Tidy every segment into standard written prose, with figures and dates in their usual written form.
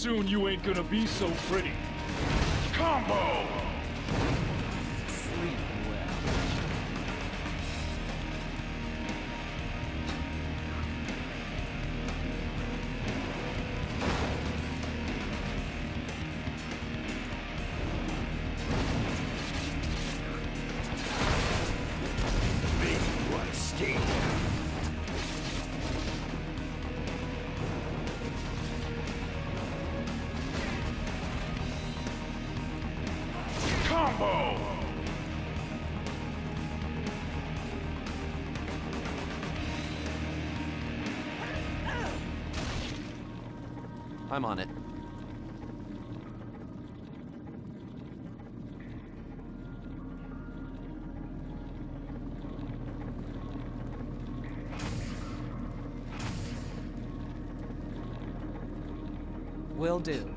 soon you ain't gonna be so pretty. Combo! Sleep well. Combo! I'm on it. Will do.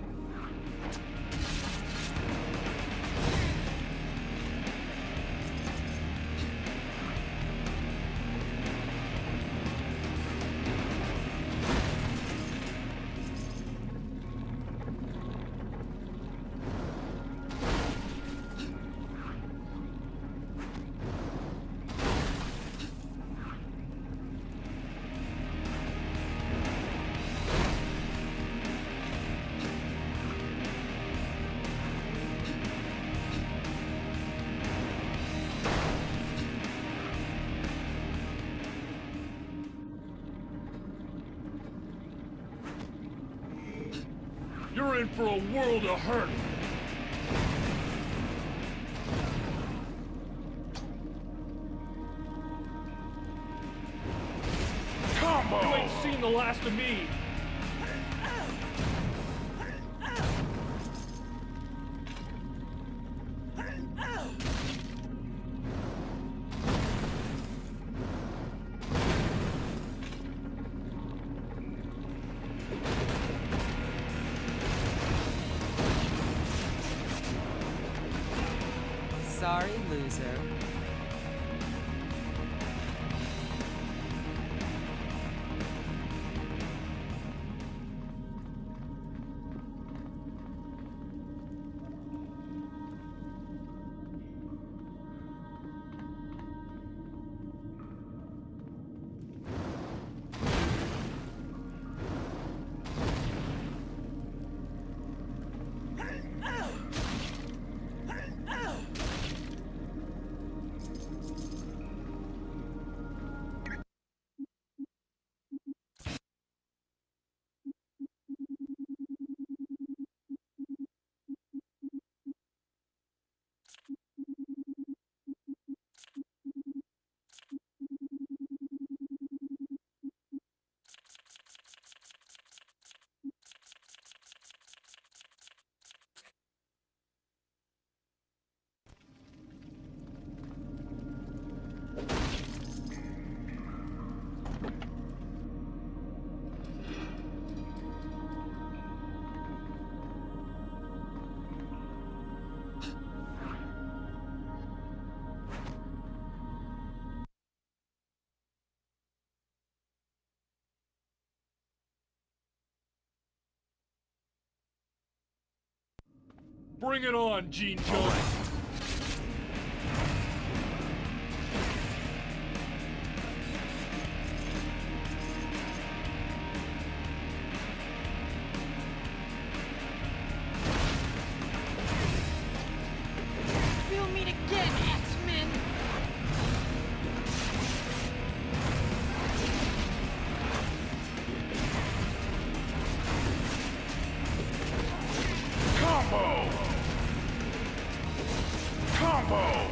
You're in for a world of hurt. Combo! You ain't seen the last of me. Sorry, loser. Bring it on, Gene Jones. We'll meet again, X-Men! Combo! Combo!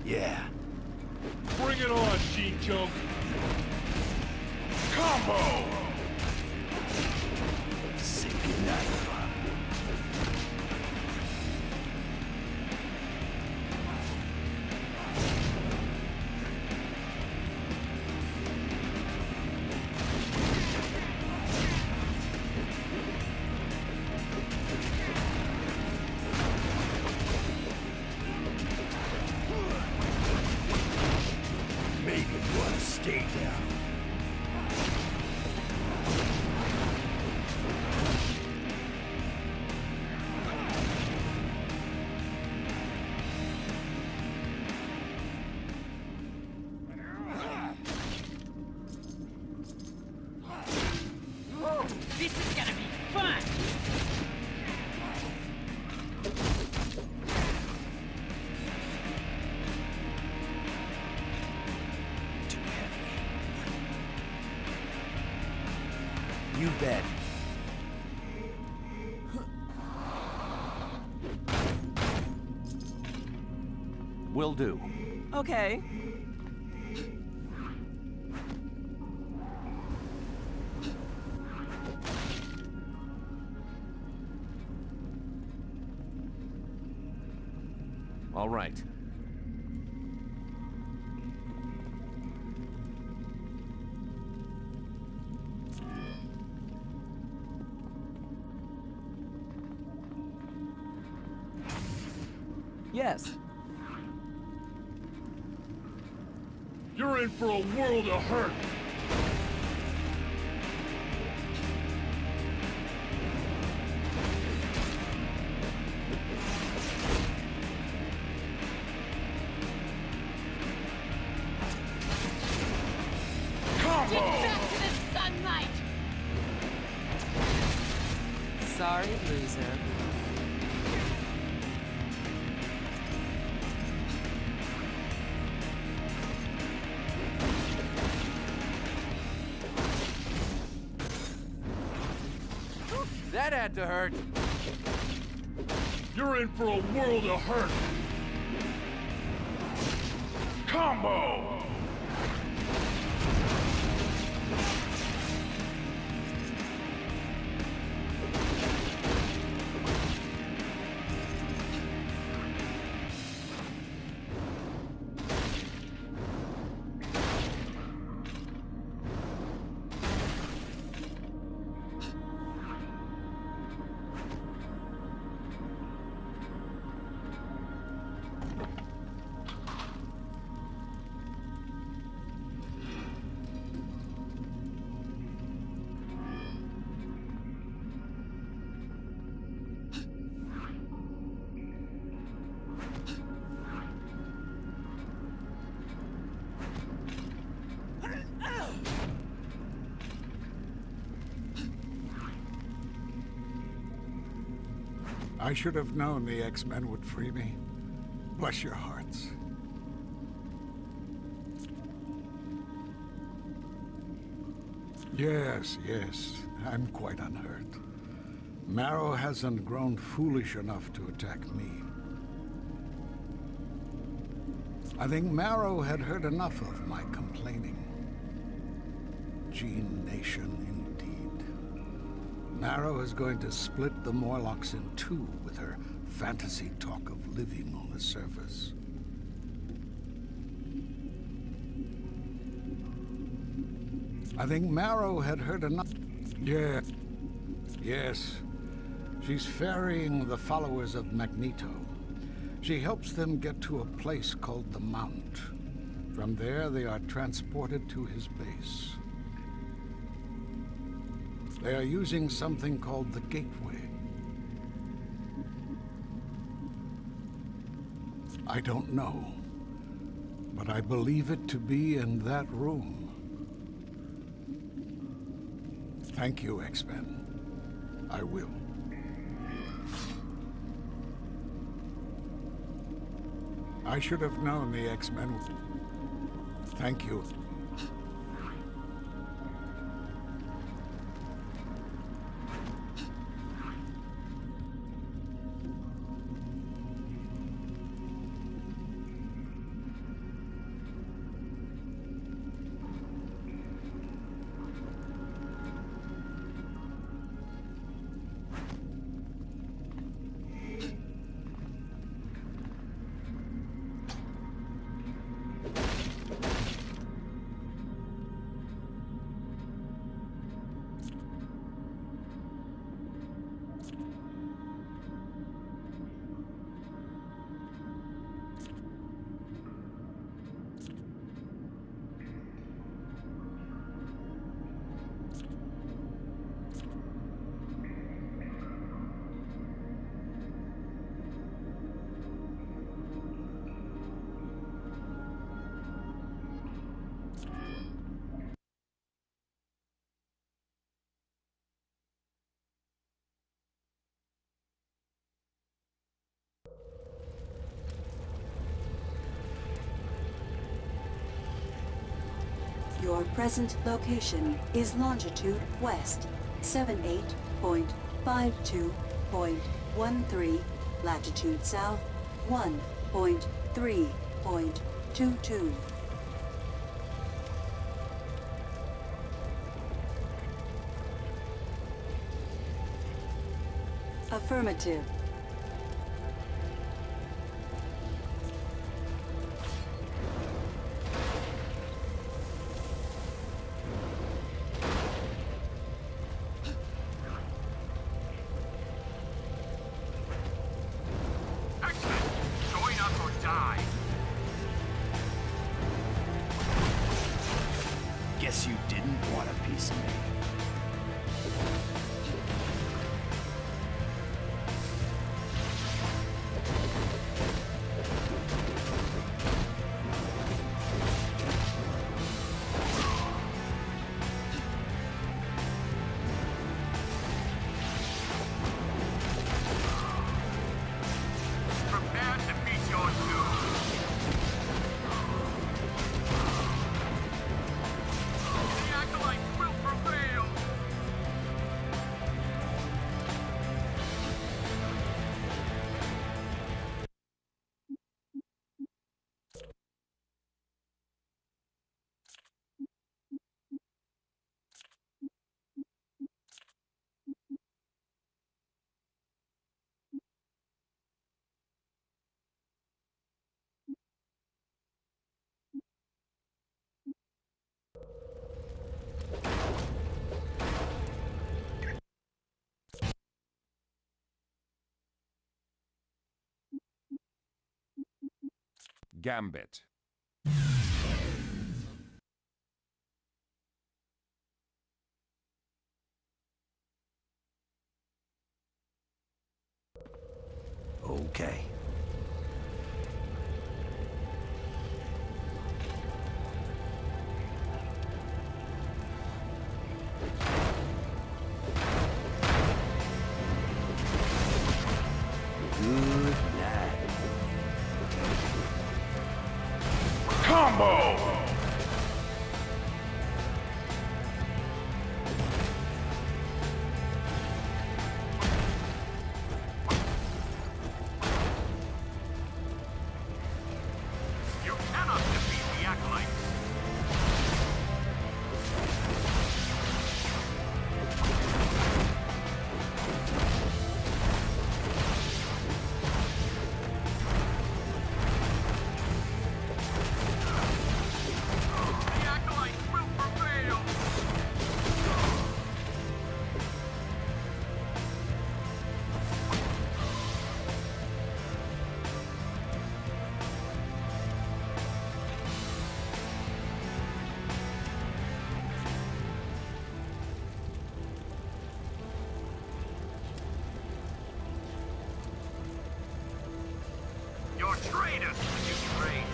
Yeah. Bring it on, Gene Joke. Combo! Say goodnight. This is gonna be fun! Too heavy. You bet. Will do. Okay. All right. Yes. You're in for a world of hurt. Get back to the sunlight! Sorry, loser. That had to hurt. You're in for a world of hurt. Combo! I should have known the X-Men would free me. Bless your hearts. Yes, I'm quite unhurt. Marrow hasn't grown foolish enough to attack me. I think Marrow had heard enough of my complaining. Gene Nation, indeed. Marrow is going to split the Morlocks in two with her fantasy talk of living on the surface. I think Marrow had heard enough. Yes. She's ferrying the followers of Magneto. She helps them get to a place called the Mount. From there, they are transported to his base. They are using something called the Gateway. I don't know, but I believe it to be in that room. Thank you, X-Men. I will. I should have known the X-Men would. Thank you. Your present location is longitude west, 78.52.13, latitude south, 1.3.22. Affirmative. Join us or die. Guess you didn't want a piece of me. Prepare to meet your doom. The acolytes will prevail. Gambit. Okay. Good night. Combo! You cannot defeat the acolytes. The acolytes will prevail. You're traitors, you traitors.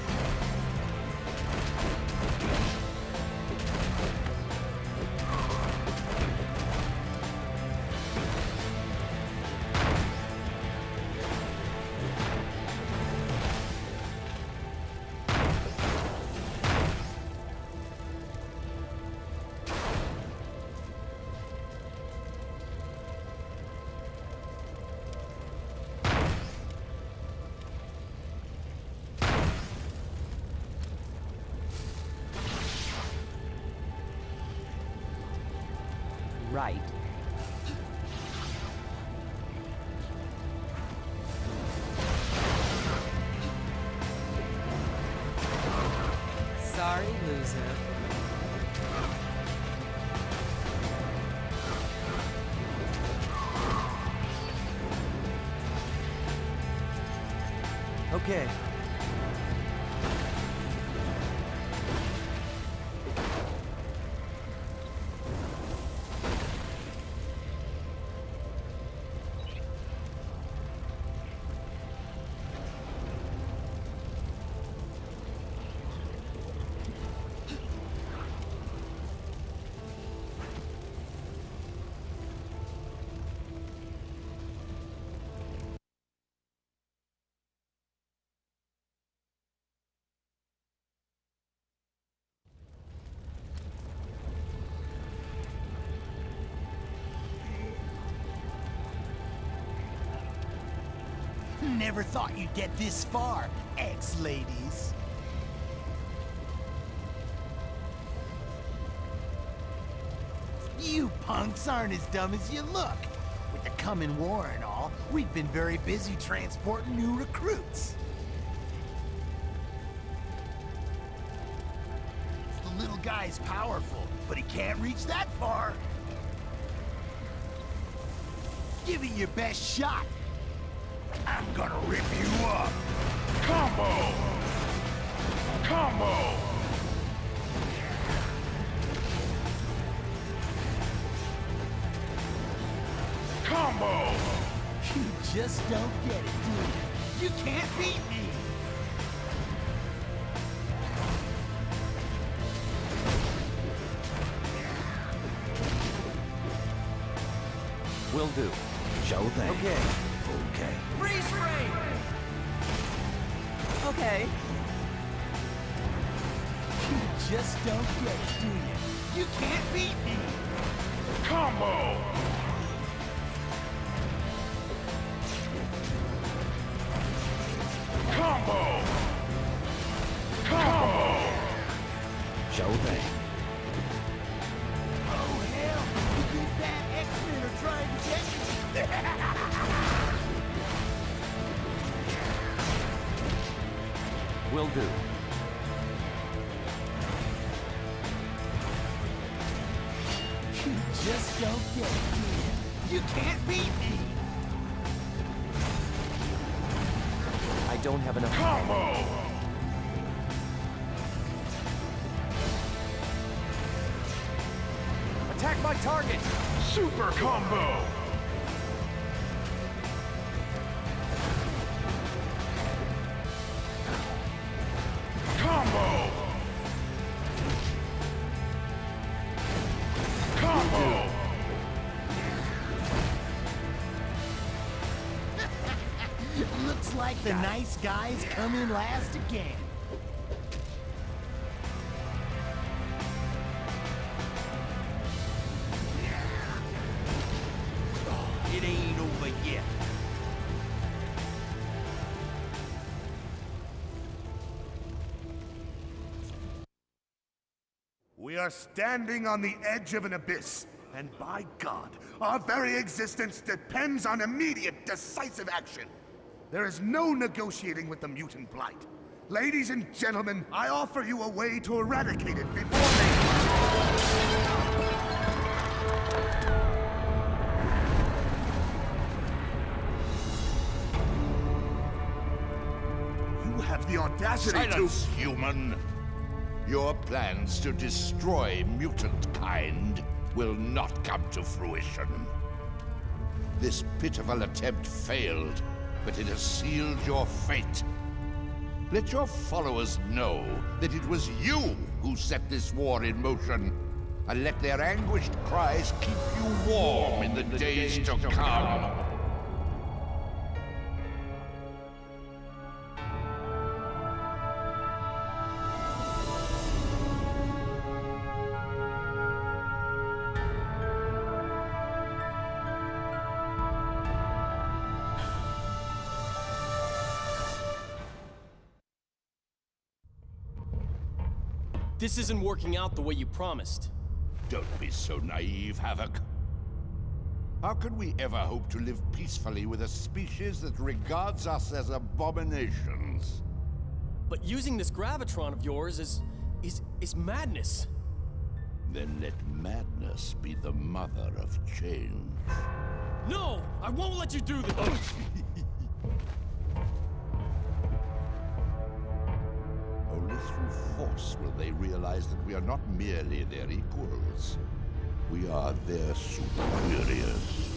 Right. Sorry, loser. Okay. never thought you'd get this far, ex-ladies. You punks aren't as dumb as you look. With the coming war and all, we've been very busy transporting new recruits. The little guy's powerful, but he can't reach that far. Give it your best shot. I'm gonna rip you up. Combo! Combo! Combo! You just don't get it, do you? You can't beat me! Will do. Show thing. Okay. Okay. Freeze frame! Okay. You just don't get it, do you? You can't beat me! Combo! Combo! Combo! Show thing. Oh, hell! You big bad X-Men are trying to get me! Will do. You just don't get it, do you? You can't beat me! I don't have enough. Combo! Attack my target! Super combo! Combo! Combo! Looks like the nice guys come in last again. It ain't over yet. We are standing on the edge of an abyss, and by God, our very existence depends on immediate, decisive action. There is no negotiating with the mutant blight. Ladies and gentlemen, I offer you a way to eradicate it before they... You have the audacity Silence, human! Your plans to destroy mutant kind will not come to fruition. This pitiful attempt failed, but it has sealed your fate. Let your followers know that it was you who set this war in motion, and let their anguished cries keep you warm in the days to come. This isn't working out the way you promised. Don't be so naive, Havoc. How can we ever hope to live peacefully with a species that regards us as abominations? But using this gravitron of yours is madness. Then let madness be the mother of change. No! I won't let you do this! Only through force will they realize that we are not merely their equals. We are their superiors.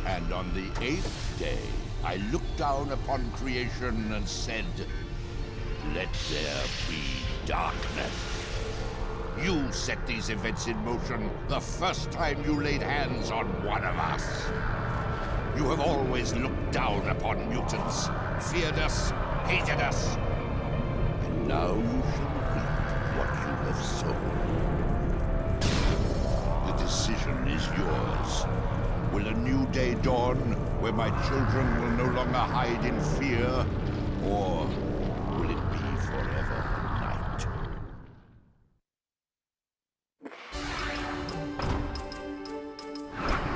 And on the 8th day, I looked down upon creation and said, "Let there be darkness." You set these events in motion the first time you laid hands on one of us. You have always looked down upon mutants, feared us, hated us. And now you shall reap what you have sown. The decision is is yours. Will a new day dawn where my children will no longer hide in fear? Or will it be forever night?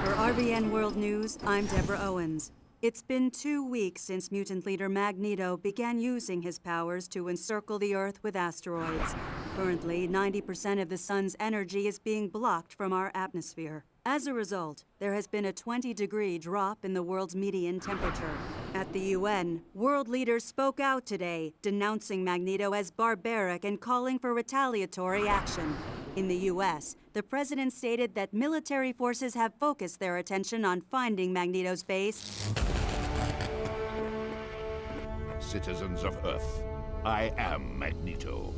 For RVN World News, I'm Deborah Owens. It's been 2 weeks since mutant leader Magneto began using his powers to encircle the Earth with asteroids. Currently, 90% of the sun's energy is being blocked from our atmosphere. As a result, there has been a 20-degree drop in the world's median temperature. At the UN, world leaders spoke out today, denouncing Magneto as barbaric and calling for retaliatory action. In the US, the president stated that military forces have focused their attention on finding Magneto's base. Citizens of Earth, I am Magneto.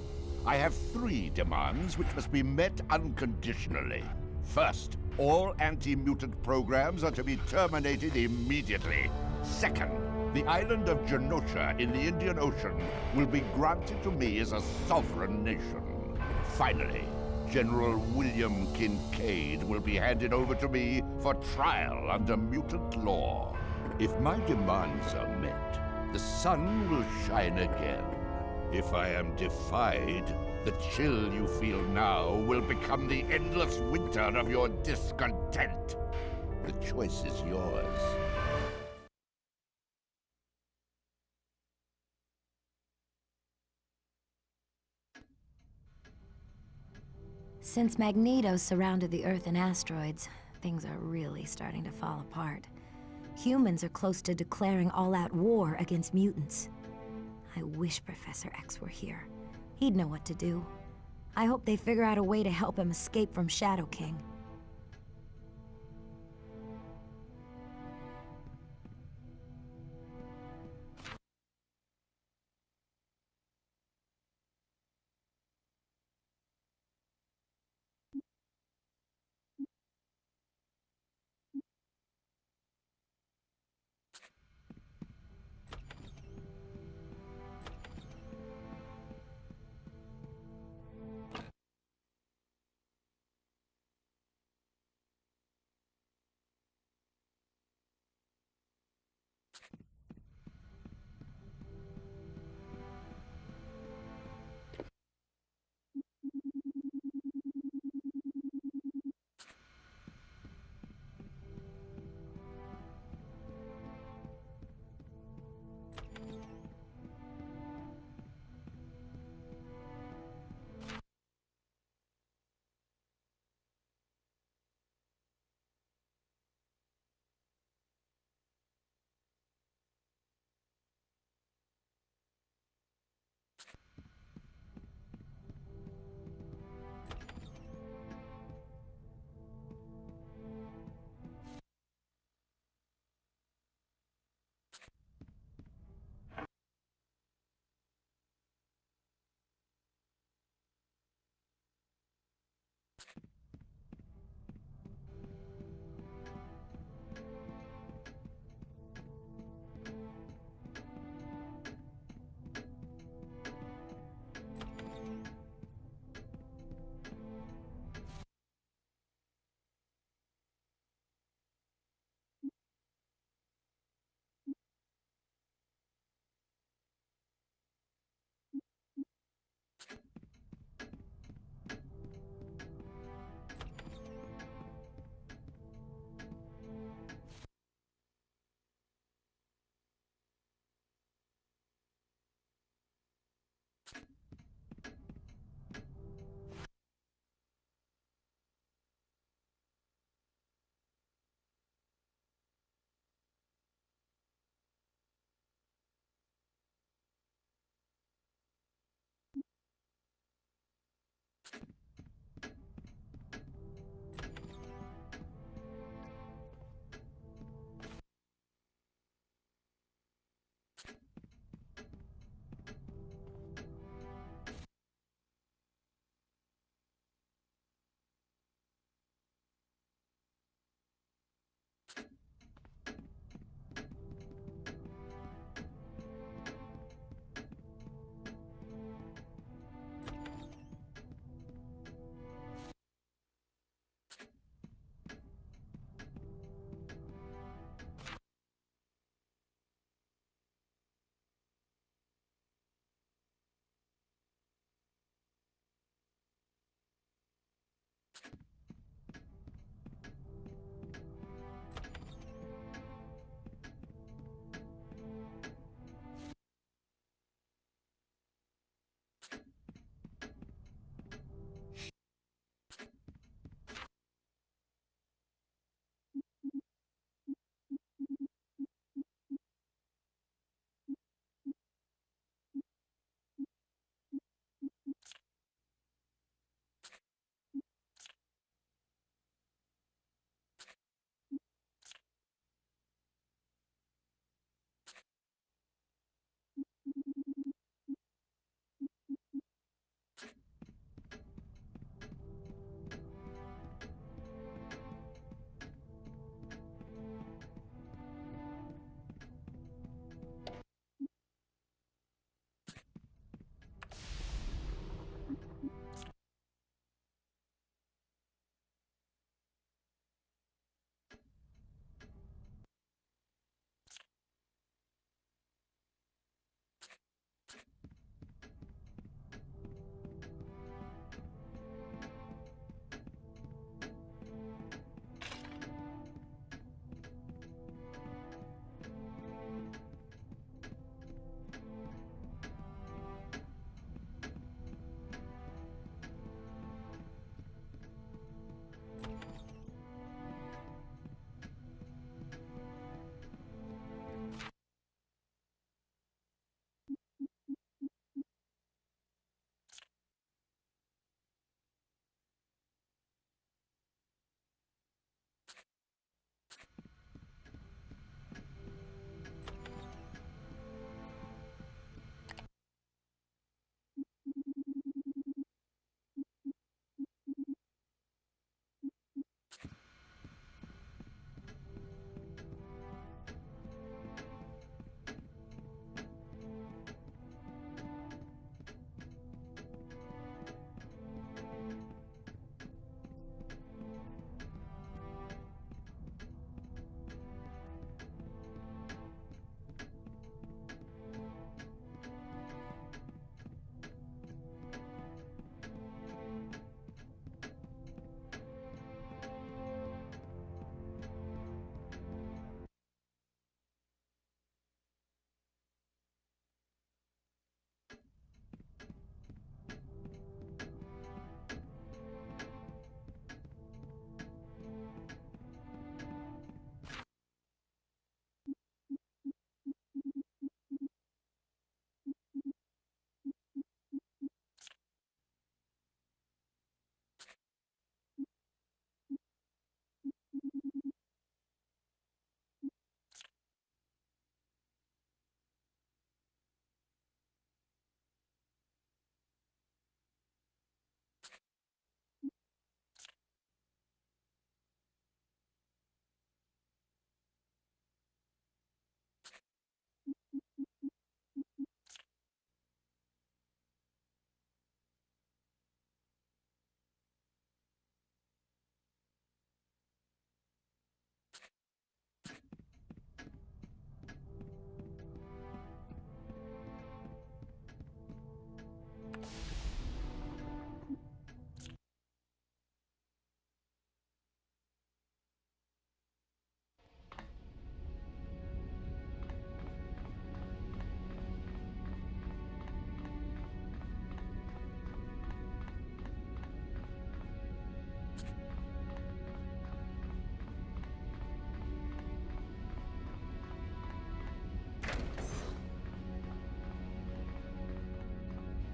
I have 3 demands which must be met unconditionally. First, all anti-mutant programs are to be terminated immediately. Second, the island of Genosha in the Indian Ocean will be granted to me as a sovereign nation. Finally, General William Kincaid will be handed over to me for trial under mutant law. If my demands are met, the sun will shine again. If I am defied, the chill you feel now will become the endless winter of your discontent. The choice is yours. Since Magneto surrounded the Earth and asteroids, things are really starting to fall apart. Humans are close to declaring all-out war against mutants. I wish Professor X were here. He'd know what to do. I hope they figure out a way to help him escape from Shadow King.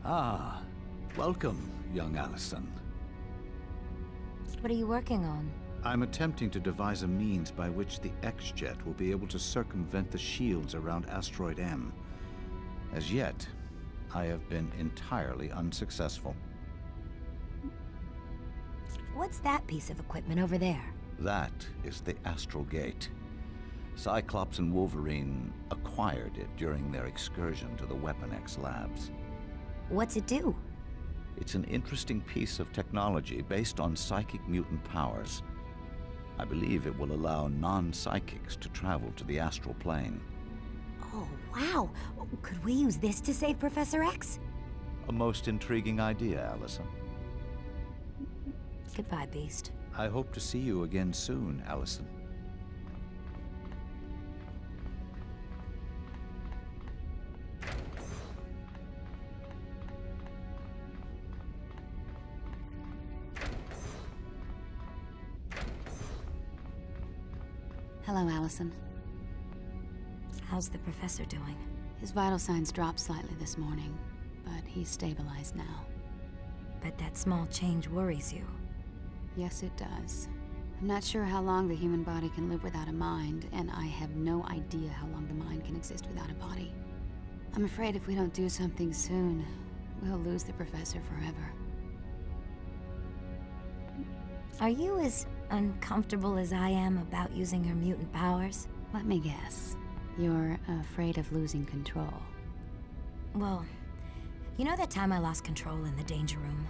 Ah, welcome, young Allison. What are you working on? I'm attempting to devise a means by which the X-Jet will be able to circumvent the shields around Asteroid M. As yet, I have been entirely unsuccessful. What's that piece of equipment over there? That is the Astral Gate. Cyclops and Wolverine acquired it during their excursion to the Weapon X labs. What's it do? It's an interesting piece of technology based on psychic mutant powers. I believe it will allow non-psychics to travel to the astral plane. Oh, wow! Could we use this to save Professor X? A most intriguing idea, Allison. Goodbye, Beast. I hope to see you again soon, Allison. Hello, Allison. How's the professor doing? His vital signs dropped slightly this morning, but he's stabilized now. Bet that small change worries you. Yes, it does. I'm not sure how long the human body can live without a mind, and I have no idea how long the mind can exist without a body. I'm afraid if we don't do something soon, we'll lose the professor forever. Are you as uncomfortable as I am about using her mutant powers? Let me guess. You're afraid of losing control. Well, you know that time I lost control in the danger room?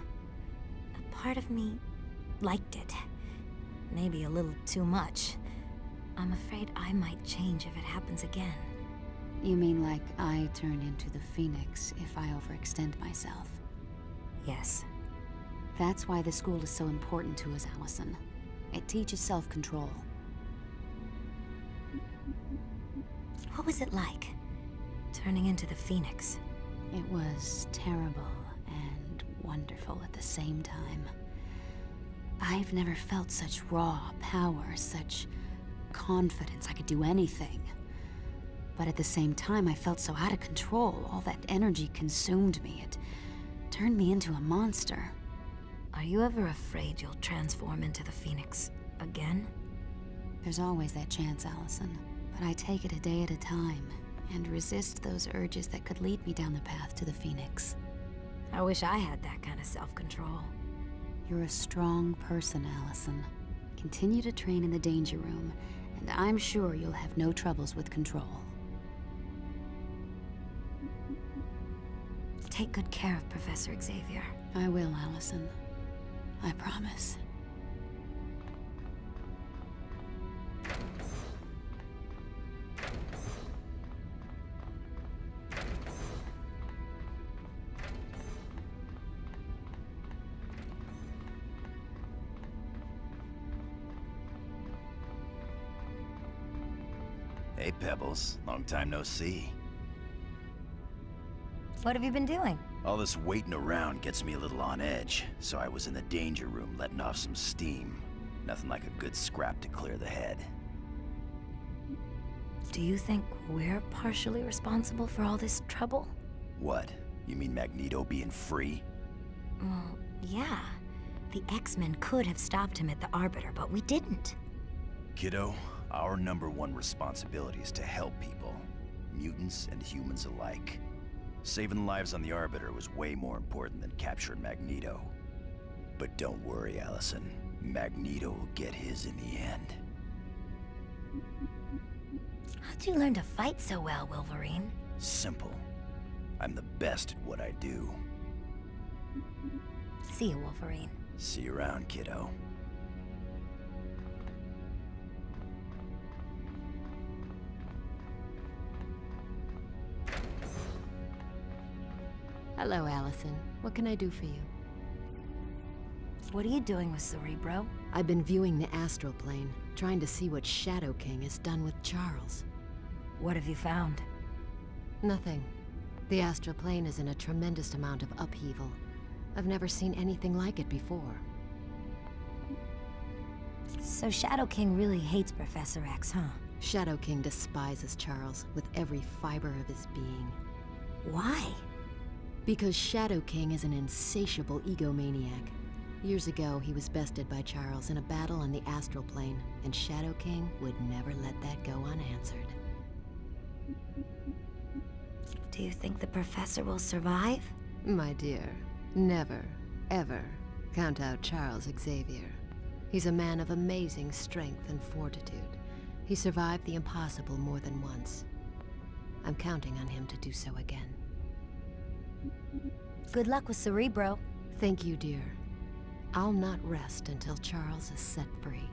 A part of me liked it. Maybe a little too much. I'm afraid I might change if it happens again. You mean like I turn into the Phoenix if I overextend myself? Yes. That's why the school is so important to us, Allison. It teaches self-control. What was it like, turning into the Phoenix? It was terrible and wonderful at the same time. I've never felt such raw power, such confidence I could do anything. But at the same time, I felt so out of control. All that energy consumed me. It turned me into a monster. Are you ever afraid you'll transform into the Phoenix again? There's always that chance, Allison. But I take it a day at a time, and resist those urges that could lead me down the path to the Phoenix. I wish I had that kind of self-control. You're a strong person, Allison. Continue to train in the danger room, and I'm sure you'll have no troubles with control. Take good care of Professor Xavier. I will, Allison. I promise. Hey, Pebbles. Long time no see. What have you been doing? All this waiting around gets me a little on edge, so I was in the danger room letting off some steam. Nothing like a good scrap to clear the head. Do you think we're partially responsible for all this trouble? What? You mean Magneto being free? Well, yeah. The X-Men could have stopped him at the Arbiter, but we didn't. Kiddo, our #1 responsibility is to help people. Mutants and humans alike. Saving lives on the Arbiter was way more important than capturing Magneto. But don't worry, Allison. Magneto will get his in the end. How'd you learn to fight so well, Wolverine? Simple. I'm the best at what I do. See you, Wolverine. See you around, kiddo. Hello, Allison. What can I do for you? What are you doing with Cerebro? I've been viewing the astral plane, trying to see what Shadow King has done with Charles. What have you found? Nothing. The astral plane is in a tremendous amount of upheaval. I've never seen anything like it before. So Shadow King really hates Professor X, huh? Shadow King despises Charles with every fiber of his being. Why? Because Shadow King is an insatiable egomaniac. Years ago, he was bested by Charles in a battle on the astral plane, and Shadow King would never let that go unanswered. Do you think the professor will survive? My dear, never, ever count out Charles Xavier. He's a man of amazing strength and fortitude. He survived the impossible more than once. I'm counting on him to do so again. Good luck with Cerebro. Thank you, dear. I'll not rest until Charles is set free.